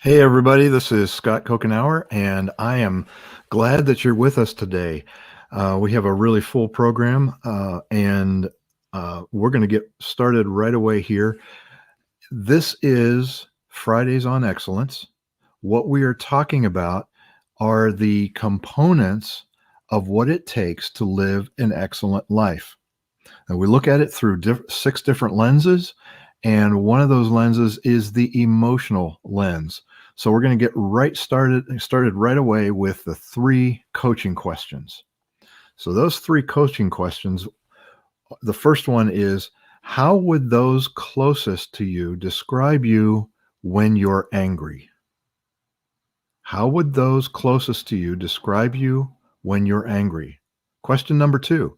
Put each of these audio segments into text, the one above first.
Hey, everybody, this is Scott Kokenauer, and I am glad that you're with us today. We have a really full program, and we're going to get started right away here. This is Fridays on Excellence. What we are talking about are the components of what it takes to live an excellent life. And we look at it through six different lenses, and one of those lenses is the emotional lens. So we're going to get started right away with the three coaching questions. So those three coaching questions, the first one is, how would those closest to you describe you when you're angry? How would those closest to you describe you when you're angry? Question number two,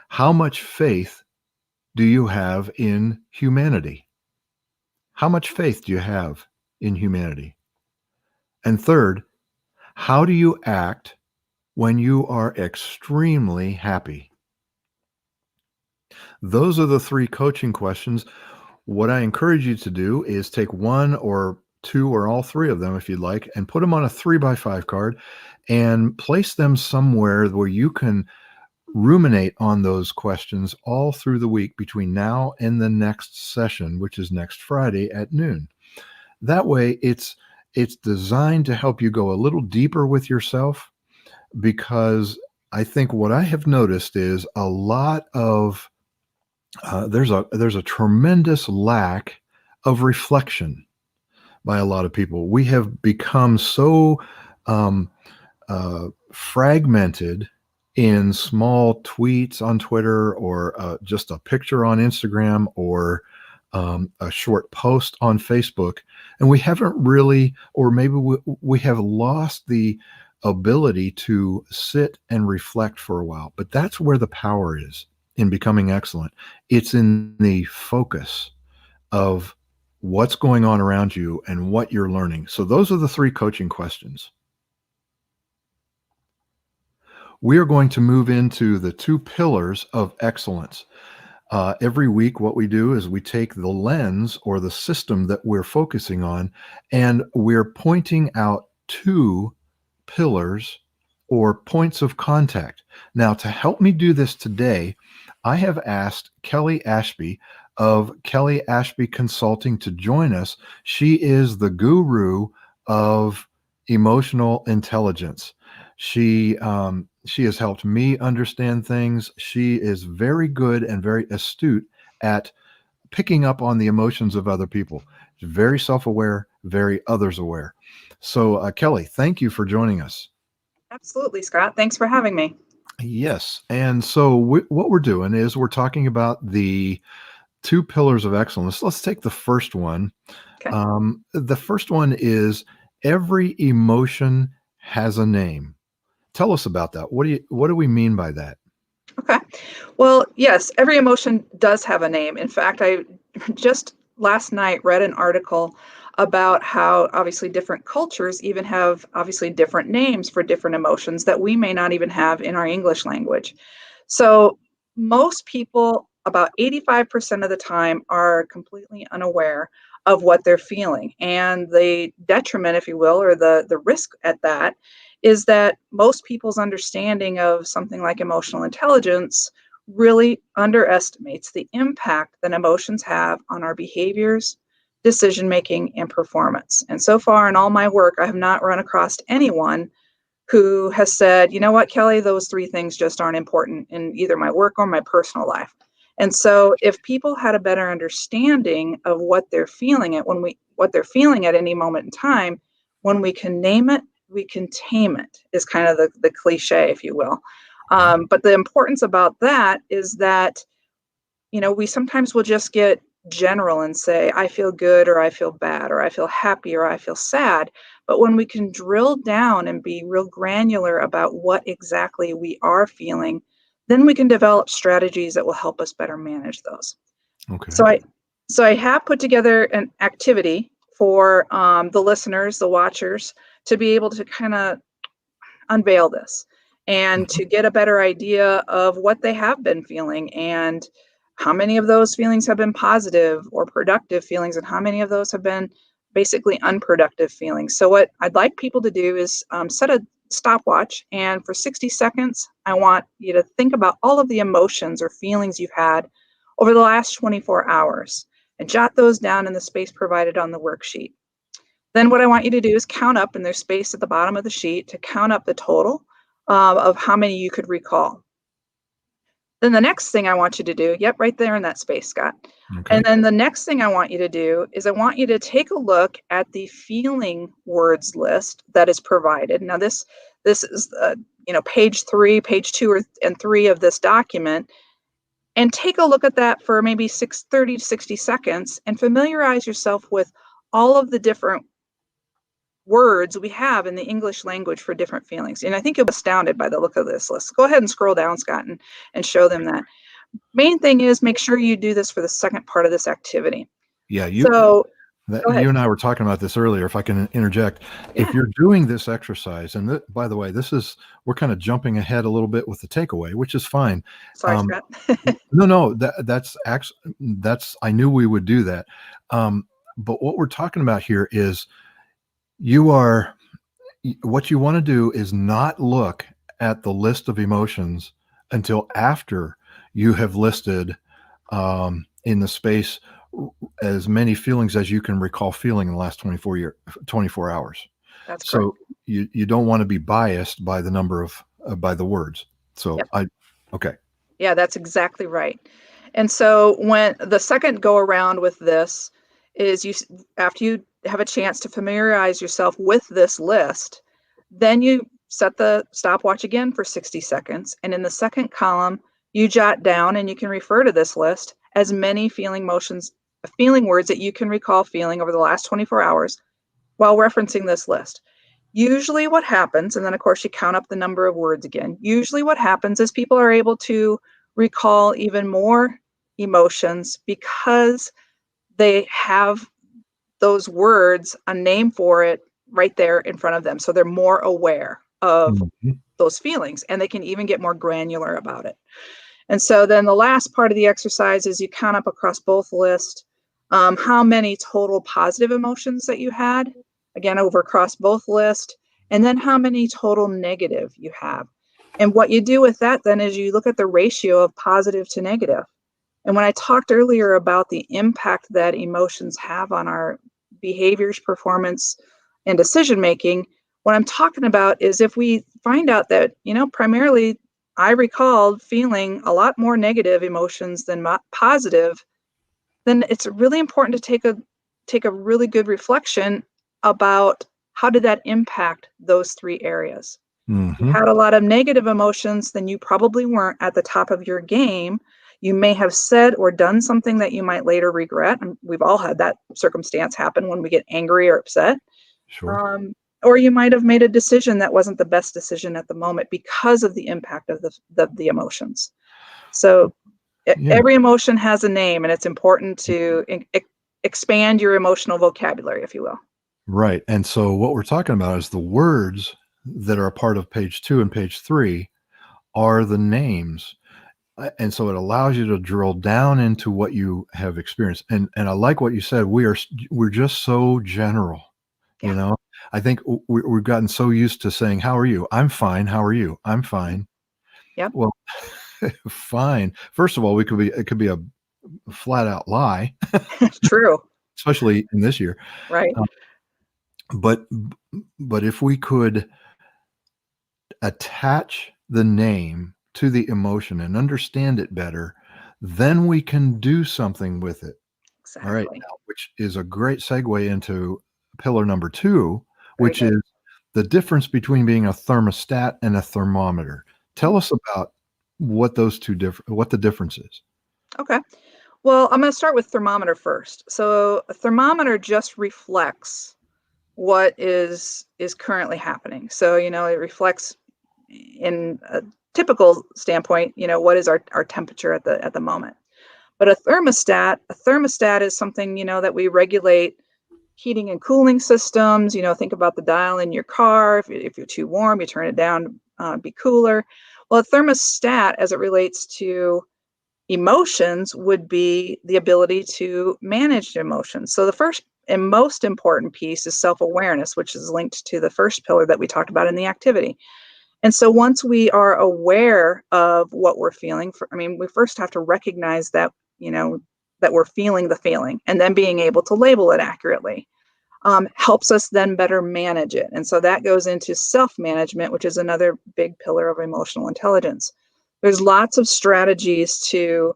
how much faith do you have in humanity? How much faith do you have in humanity? And third, how do you act when you are extremely happy? Those are the three coaching questions. What I encourage you to do is take one or two or all three of them, if you'd like, and put them on a 3x5 card and place them somewhere where you can ruminate on those questions all through the week between now and the next session, which is next Friday at noon. That way, it's designed to help you go a little deeper with yourself, because I think what I have noticed is a lot of there's a tremendous lack of reflection by a lot of people. We have become so um, fragmented in small tweets on Twitter, or just a picture on Instagram, or a short post on Facebook. And we haven't really, or maybe we have lost the ability to sit and reflect for a while. But that's where the power is in becoming excellent. It's in the focus of what's going on around you and what you're learning. So those are the three coaching questions. We are going to move into the two pillars of excellence. Every week, what we do is we take the lens or the system that we're focusing on, and we're pointing out two pillars or points of contact. Now, to help me do this today, I have asked Kelley Ashby of Kelley Ashby Consulting to join us. She is the guru of emotional intelligence. She has helped me understand things. She is very good and very astute at picking up on the emotions of other people. She's very self-aware, very others-aware. So, Kelley, thank you for joining us. Absolutely, Scott. Thanks for having me. Yes. And so what we're doing is we're talking about the two pillars of excellence. Let's take the first one. Okay. The first one is, every emotion has a name. Tell us about that. What do we mean by that? Okay. Well, yes, every emotion does have a name. In fact, I just last night read an article about how obviously different cultures even have obviously different names for different emotions that we may not even have in our English language. So most people, about 85% of the time, are completely unaware of what they're feeling. And the detriment, if you will, or the risk at that is that most people's understanding of something like emotional intelligence really underestimates the impact that emotions have on our behaviors, decision making, and performance. And so far in all my work, I have not run across anyone who has said, you know what, Kelley, those three things just aren't important in either my work or my personal life. And so if people had a better understanding of what they're feeling what they're feeling at any moment in time, when we can name it, we can tame it, is kind of the cliche, if you will. But the importance about that is that, we sometimes will just get general and say, I feel good, or I feel bad, or I feel happy, or I feel sad. But when we can drill down and be real granular about what exactly we are feeling, then we can develop strategies that will help us better manage those. Okay. So I have put together an activity for the listeners, the watchers, to be able to kind of unveil this and to get a better idea of what they have been feeling, and how many of those feelings have been positive or productive feelings, and how many of those have been basically unproductive feelings. So what I'd like people to do is set a stopwatch, and for 60 seconds, I want you to think about all of the emotions or feelings you've had over the last 24 hours and jot those down in the space provided on the worksheet. Then what I want you to do is count up, and there's space at the bottom of the sheet to count up the total of how many you could recall. Then the next thing I want you to do, yep, right there in that space, Scott. Okay. And then the next thing I want you to do is I want you to take a look at the feeling words list that is provided. Now this is page 3, page 2 and 3 of this document, and take a look at that for maybe 30 to 60 seconds and familiarize yourself with all of the different words we have in the English language for different feelings. And I think you'll be astounded by the look of this list. Go ahead and scroll down, Scott, and show them that. Main thing is make sure you do this for the second part of this activity. Yeah, Go ahead. you and I were talking about this earlier, if I can interject. Yeah. If you're doing this exercise, and by the way, we're kind of jumping ahead a little bit with the takeaway, which is fine. Sorry, Scott. No, that's I knew we would do that. But what we're talking about here is what you want to do is not look at the list of emotions until after you have listed in the space as many feelings as you can recall feeling in the last 24 hours. That's correct. So you don't want to be biased by the number of by the words. So Yep. Okay. Yeah, that's exactly right. And so when the second go around with this is after you have a chance to familiarize yourself with this list, then you set the stopwatch again for 60 seconds. And in the second column, you jot down, and you can refer to this list, as many feeling words that you can recall feeling over the last 24 hours while referencing this list. Usually what happens, and then of course you count up the number of words again, usually what happens is people are able to recall even more emotions because they have those words, a name for it, right there in front of them. So they're more aware of those feelings, and they can even get more granular about it. And so then the last part of the exercise is you count up across both lists how many total positive emotions that you had, again, over across both lists, and then how many total negative you have. And what you do with that then is you look at the ratio of positive to negative. And when I talked earlier about the impact that emotions have on our behaviors, performance, and decision making, what I'm talking about is if we find out that, primarily I recalled feeling a lot more negative emotions than positive, then it's really important to take a really good reflection about how did that impact those 3 areas. If you had a lot of negative emotions, then you probably weren't at the top of your game. You may have said or done something that you might later regret. And we've all had that circumstance happen when we get angry or upset. Sure. Or you might have made a decision that wasn't the best decision at the moment because of the impact of the emotions. So every emotion has a name, and it's important to expand your emotional vocabulary, if you will. Right. And so what we're talking about is the words that are a part of page 2 and page 3 are the names. And so it allows you to drill down into what you have experienced. And I like what you said. We're just so general. Yeah. I think we've gotten so used to saying, "How are you?" "I'm fine." "How are you?" "I'm fine." Yep. Well, fine. First of all, it could be a flat out lie, True. especially in this year. Right. But if we could attach the name to the emotion and understand it better, then we can do something with it. Exactly. All right, now, which is a great segue into pillar number 2, Very which good. is the difference between being a thermostat and a thermometer. Tell us about what the difference is. Okay. Well, I'm going to start with thermometer first. So a thermometer just reflects what is currently happening. So, it reflects in a typical standpoint, what is our temperature at the moment. But a thermostat is something, that we regulate heating and cooling systems. Think about the dial in your car. If you're too warm, you turn it down, be cooler. Well, a thermostat, as it relates to emotions, would be the ability to manage emotions. So the first and most important piece is self-awareness, which is linked to the first pillar that we talked about in the activity. And so once we are aware of what we're feeling, we first have to recognize that, that we're feeling the feeling, and then being able to label it accurately helps us then better manage it. And so that goes into self-management, which is another big pillar of emotional intelligence. There's lots of proactive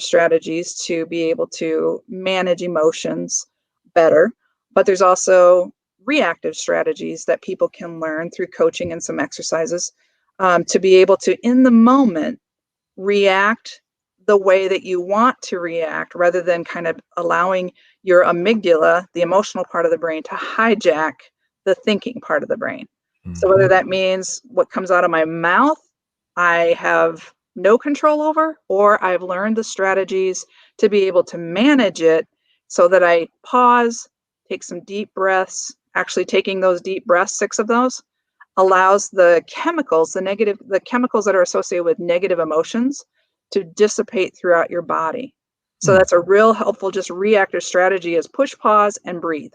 strategies to be able to manage emotions better, but there's also reactive strategies that people can learn through coaching and some exercises to be able to, in the moment, react the way that you want to react, rather than kind of allowing your amygdala, the emotional part of the brain, to hijack the thinking part of the brain. So whether that means what comes out of my mouth, I have no control over, or I've learned the strategies to be able to manage it so that I pause, take some deep breaths. Actually taking those deep breaths, 6 of those, allows the chemicals that are associated with negative emotions to dissipate throughout your body. So that's a real helpful, just reactive strategy, is push, pause, and breathe.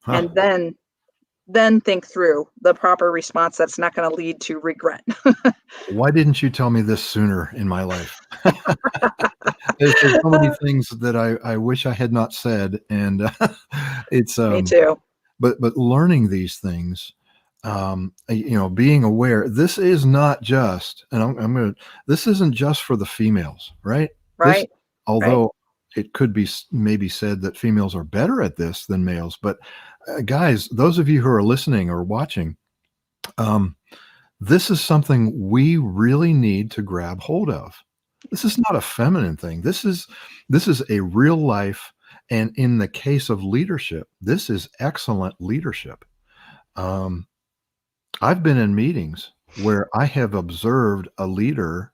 And then think through the proper response that's not going to lead to regret. Why didn't you tell me this sooner in my life? There's so many things that I wish I had not said, and it's Me too. but learning these things, being aware. This is not just, and I'm gonna. This isn't just for the females, right? This, Right. although it could be maybe said that females are better at this than males, but guys, those of you who are listening or watching, this is something we really need to grab hold of. This is not a feminine thing. This is a real life, and in the case of leadership, this is excellent leadership. I've been in meetings where I have observed a leader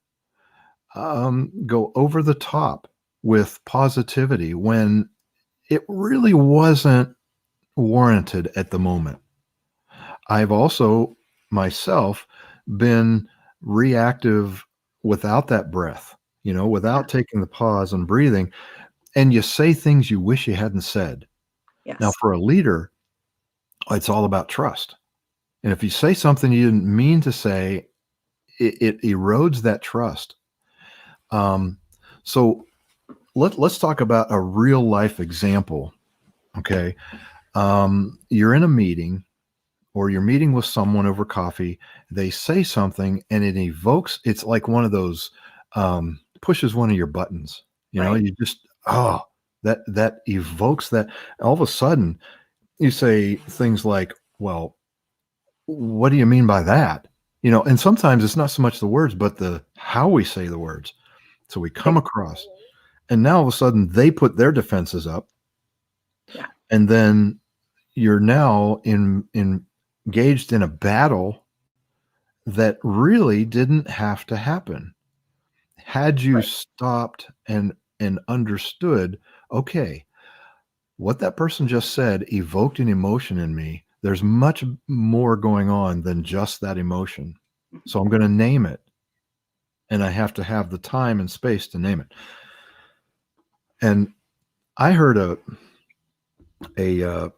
go over the top with positivity when it really wasn't warranted at the moment. I've also myself been reactive without that breath, without taking the pause and breathing, and you say things you wish you hadn't said. Now, Yes. for a leader, it's all about trust. And if you say something you didn't mean to say, it erodes that trust. So let's talk about a real life example. Okay. You're in a meeting, or you're meeting with someone over coffee. They say something and it's like one of those, pushes one of your buttons, Right. you just, that evokes that. All of a sudden you say things like, well, what do you mean by that? And sometimes it's not so much the words, but the how we say the words. So we come across, and now all of a sudden they put their defenses up, Yeah. and then you're now engaged in a battle that really didn't have to happen. Had you Right. stopped and understood, okay, what that person just said evoked an emotion in me. There's much more going on than just that emotion. So I'm going to name it, and I have to have the time and space to name it. And I heard a uh,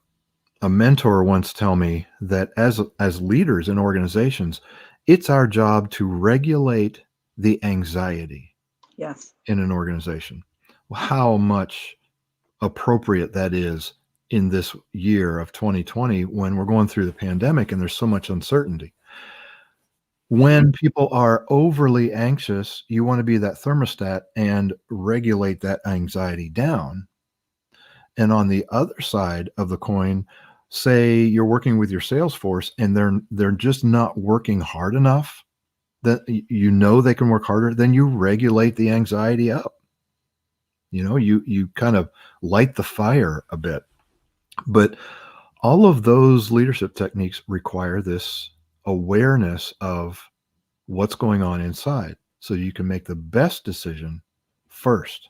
a mentor once tell me that as leaders in organizations, it's our job to regulate the anxiety Yes. in an organization. How much appropriate that is in this year of 2020, when we're going through the pandemic and there's so much uncertainty. When people are overly anxious, you want to be that thermostat and regulate that anxiety down. And on the other side of the coin, say you're working with your sales force and they're just not working hard enough, that they can work harder, then you regulate the anxiety up. You kind of light the fire a bit. But all of those leadership techniques require this awareness of what's going on inside, so you can make the best decision first.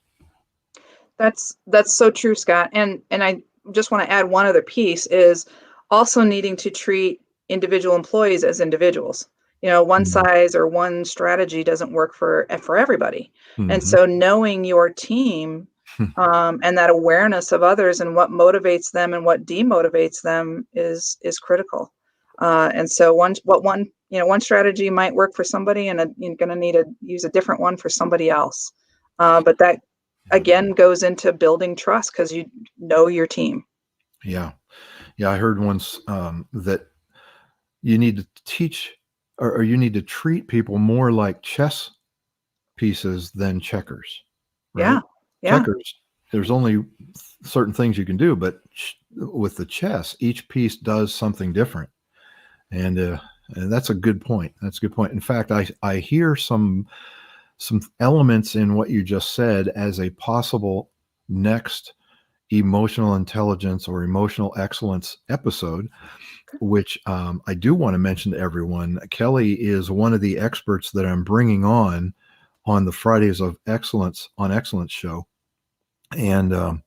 That's so true, Scott. And I just want to add one other piece, is also needing to treat individual employees as individuals. One Mhm. size or one strategy doesn't work for everybody. And Mhm. so knowing your team And that awareness of others and what motivates them and what demotivates them is critical. And so one strategy might work for somebody, and you're going to need to use a different one for somebody else. But that again goes into building trust because you know your team. Yeah. Yeah. I heard once that you need to teach or you need to treat people more like chess pieces than checkers, right? Yeah. Yeah. Checkers, there's only certain things you can do, but with the chess, each piece does something different. And that's a good point. That's a good point. In fact, I hear some elements in what you just said as a possible next emotional intelligence or emotional excellence episode, which I do want to mention to everyone. Kelley is one of the experts that I'm bringing on the Fridays of Excellence on Excellence show. And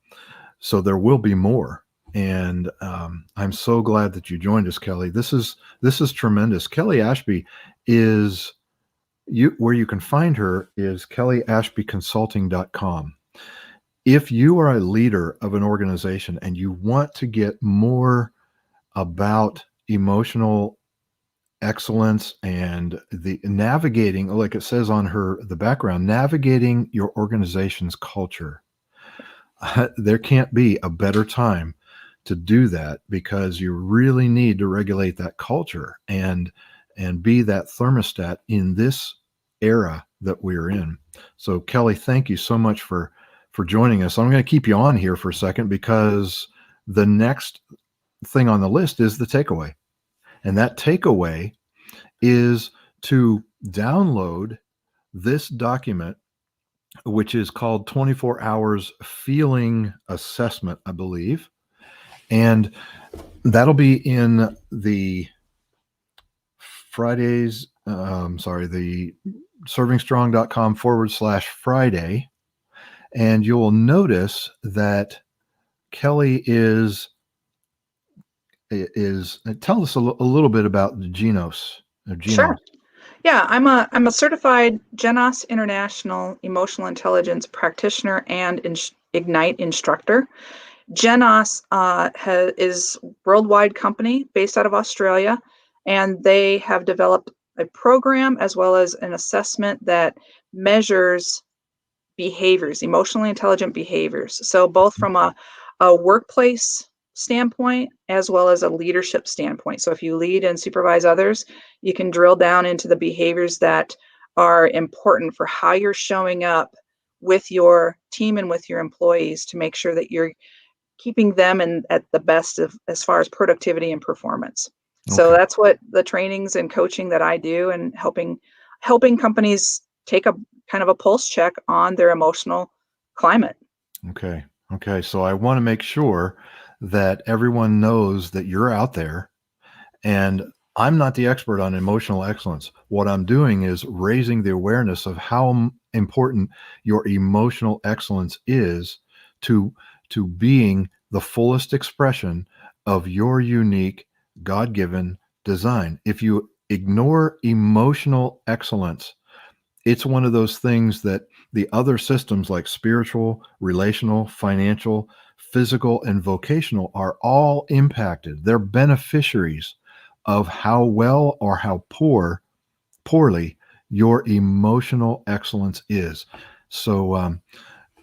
so there will be more. And I'm so glad that you joined us, Kelley. This is tremendous. Kelley Ashby is where you can find her is kelleyashbyconsulting.com. If you are a leader of an organization and you want to get more about emotional excellence and the navigating, like it says on the background, navigating your organization's culture, there can't be a better time to do that, because you really need to regulate that culture and be that thermostat in this era that we're in. So Kelley, thank you so much for joining us. I'm going to keep you on here for a second because the next thing on the list is the takeaway. And that takeaway is to download this document, which is called 24 Hours Feeling Assessment, I believe. And that'll be in the Fridays, the servingstrong.com/Friday. And you'll notice that Kelley is tell us a little bit about the Genos. Sure. Yeah, I'm a certified Genos International Emotional Intelligence practitioner and Ignite instructor. Genos is a worldwide company based out of Australia, and they have developed a program as well as an assessment that measures behaviors, emotionally intelligent behaviors. So both from a workplace standpoint as well as a leadership standpoint. So if you lead and supervise others, you can drill down into the behaviors that are important for how you're showing up with your team and with your employees to make sure that you're keeping them at the best of as far as productivity and performance. So that's what the trainings and coaching that I do, and helping companies take a kind of a pulse check on their emotional climate. Okay. So I want to make sure that everyone knows that you're out there, and I'm not the expert on emotional excellence. What I'm doing is raising the awareness of how important your emotional excellence is to being the fullest expression of your unique God-given design. If you ignore emotional excellence, it's one of those things that the other systems like spiritual, relational, financial, physical, and vocational are all impacted. They're beneficiaries of how well or how poorly your emotional excellence is. So,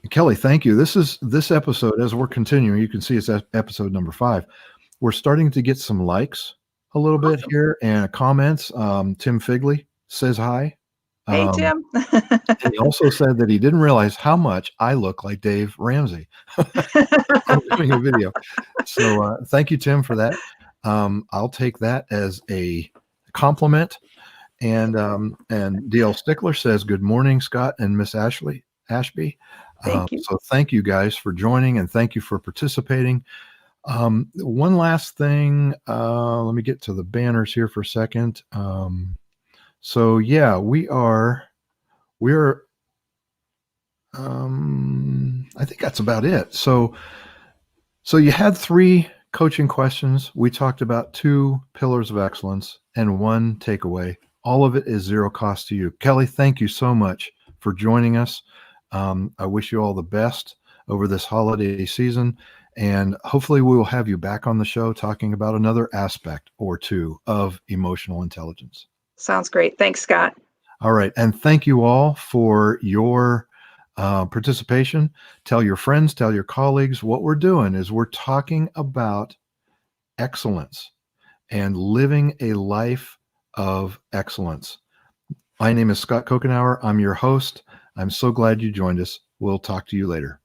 Kelley, thank you. This episode, as we're continuing, you can see it's episode number 5. We're starting to get some likes a little bit here and comments. Tim Figley says hi. Hey, Tim. And he also said that he didn't realize how much I look like Dave Ramsey on doing a video. So thank you, Tim, for that. I'll take that as a compliment. And DL Stickler says, good morning, Scott and Miss Ashby. Thank you. So thank you guys for joining, and thank you for participating. One last thing, let me get to the banners here for a second. So yeah, we're I think that's about it. So you had 3 coaching questions. We talked about 2 pillars of excellence and 1 takeaway. All of it is 0 cost to you. Kelley, thank you so much for joining us. I wish you all the best. over this holiday season. And hopefully we will have you back on the show talking about another aspect or two of emotional intelligence. Sounds great. Thanks, Scott. All right. And thank you all for your participation. Tell your friends, tell your colleagues. What we're doing is we're talking about excellence and living a life of excellence. My name is Scott Kokenauer. I'm your host. I'm so glad you joined us. We'll talk to you later.